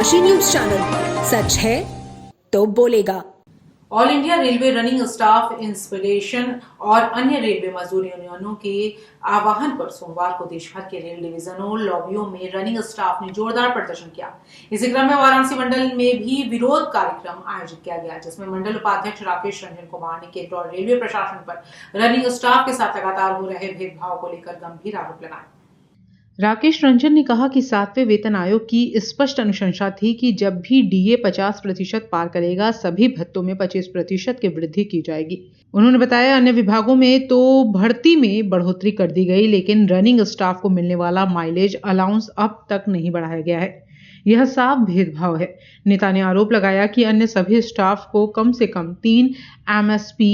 Kashi news channel, सच है तो बोलेगा। All India railway running staff inspiration और अन्य रेलवे मजदूर यूनियनों के आह्वान पर सोमवार को देश भर के रेल डिवीजनों लॉबियों में रनिंग स्टाफ ने जोरदार प्रदर्शन किया। इसी क्रम में वाराणसी मंडल में भी विरोध कार्यक्रम आयोजित किया गया, जिसमें मंडल उपाध्यक्ष राकेश रंजन कुमार ने केंद्र और रेलवे प्रशासन पर रनिंग स्टाफ के साथ लगातार हो रहे भेदभाव को लेकर गंभीर आरोप लगाए। राकेश रंजन ने कहा कि 7वें वेतन आयोग की स्पष्ट अनुशंसा थी कि जब भी डीए 50% पार करेगा, सभी भत्तों में 25% की वृद्धि की जाएगी। उन्होंने बताया अन्य विभागों में तो भर्ती में बढ़ोतरी कर दी गई, लेकिन रनिंग स्टाफ को मिलने वाला माइलेज अलाउंस अब तक नहीं बढ़ाया गया है। यह साफ भेदभाव है। नेता ने आरोप लगाया कि अन्य सभी स्टाफ को कम से कम 3 MSP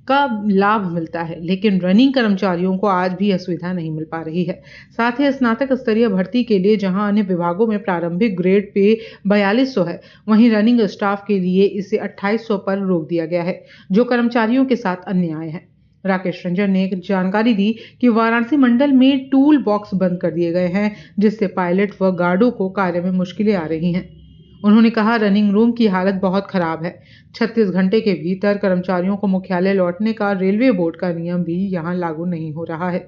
का लाभ मिलता है, लेकिन रनिंग कर्मचारियों को आज भी यह सुविधा नहीं मिल पा रही है। साथ ही स्नातक स्तरीय भर्ती के लिए जहां अन्य विभागों में प्रारंभिक ग्रेड पे 4200 है, वहीं रनिंग स्टाफ के लिए इसे 2800 पर रोक दिया गया है, जो कर्मचारियों के साथ अन्याय है। राकेश रंजन ने जानकारी दी कि वाराणसी मंडल में टूल बॉक्स बंद कर दिए गए हैं, जिससे पायलट व गार्डों को कार्य में मुश्किलें आ रही हैं। उन्होंने कहा रनिंग रूम की हालत बहुत खराब है। 36 घंटे के भीतर कर्मचारियों को मुख्यालय लौटने का रेलवे बोर्ड का नियम भी यहां लागू नहीं हो रहा है।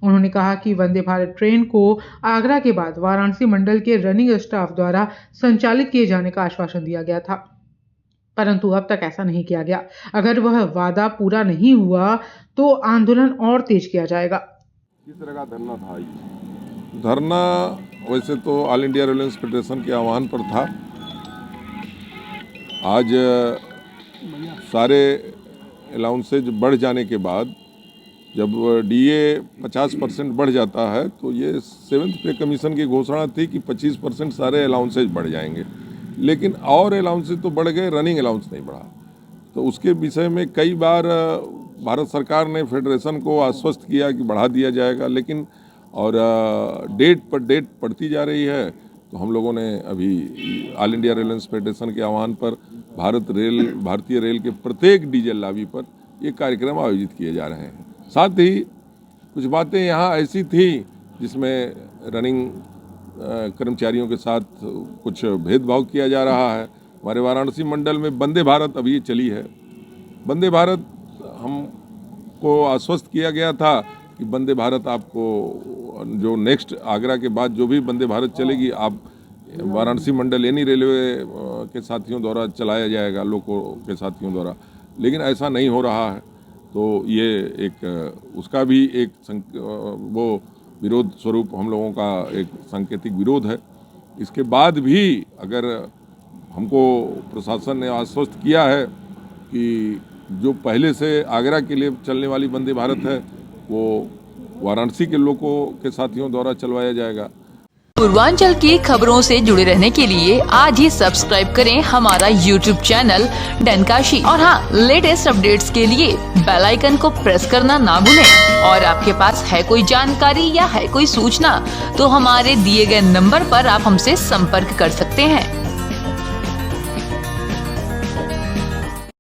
उन्होंने कहा कि वंदे भारत ट्रेन को आगरा के बाद वाराणसी मंडल के रनिंग स्टाफ द्वारा संचालित किए जाने का आश्वासन दिया गया था, परंतु अब तक ऐसा नहीं किया गया। अगर वह वादा पूरा नहीं हुआ तो आंदोलन और तेज किया जाएगा। किस तरह का धरना था? धरना वैसे तो ऑल इंडिया रेलवे फेडरेशन के आह्वान पर था। आज सारे अलाउंसेज बढ़ जाने के बाद जब डीए 50% बढ़ जाता है तो ये 7th पे कमीशन की घोषणा थी कि 25% सारे अलाउंसेज बढ़ जाएंगे, लेकिन और अलाउंसेज तो बढ़ गए, रनिंग अलाउंस नहीं बढ़ा। तो उसके विषय में कई बार भारत सरकार ने फेडरेशन को आश्वस्त किया कि बढ़ा दिया जाएगा, लेकिन और डेट पर डेट पड़ती जा रही है। तो हम लोगों ने अभी ऑल इंडिया रेलवे फेडरेशन के आह्वान पर भारतीय रेल के प्रत्येक डीजल लॉबी पर ये कार्यक्रम आयोजित किए जा रहे हैं। साथ ही कुछ बातें यहाँ ऐसी थी जिसमें रनिंग कर्मचारियों के साथ कुछ भेदभाव किया जा रहा है। हमारे वाराणसी मंडल में वंदे भारत अभी चली है। वंदे भारत हमको आश्वस्त किया गया था कि वंदे भारत आपको जो नेक्स्ट आगरा के बाद जो भी वंदे भारत चलेगी, आप वाराणसी मंडल यानी रेलवे के साथियों द्वारा चलाया जाएगा, लोगों के साथियों द्वारा, लेकिन ऐसा नहीं हो रहा है। तो ये एक उसका भी एक वो विरोध स्वरूप हम लोगों का एक सांकेतिक विरोध है। इसके बाद भी अगर हमको प्रशासन ने आश्वस्त किया है कि जो पहले से आगरा के लिए चलने वाली वंदे भारत है वो वाराणसी के लोगों के साथियों द्वारा चलवाया जाएगा। पूर्वांचल की खबरों से जुड़े रहने के लिए आज ही सब्सक्राइब करें हमारा YouTube चैनल डनकाशी, और हाँ, लेटेस्ट अपडेट्स के लिए बेल आइकन को प्रेस करना ना भूलें। और आपके पास है कोई जानकारी या है कोई सूचना तो हमारे दिए गए नंबर पर आप हमसे संपर्क कर सकते हैं।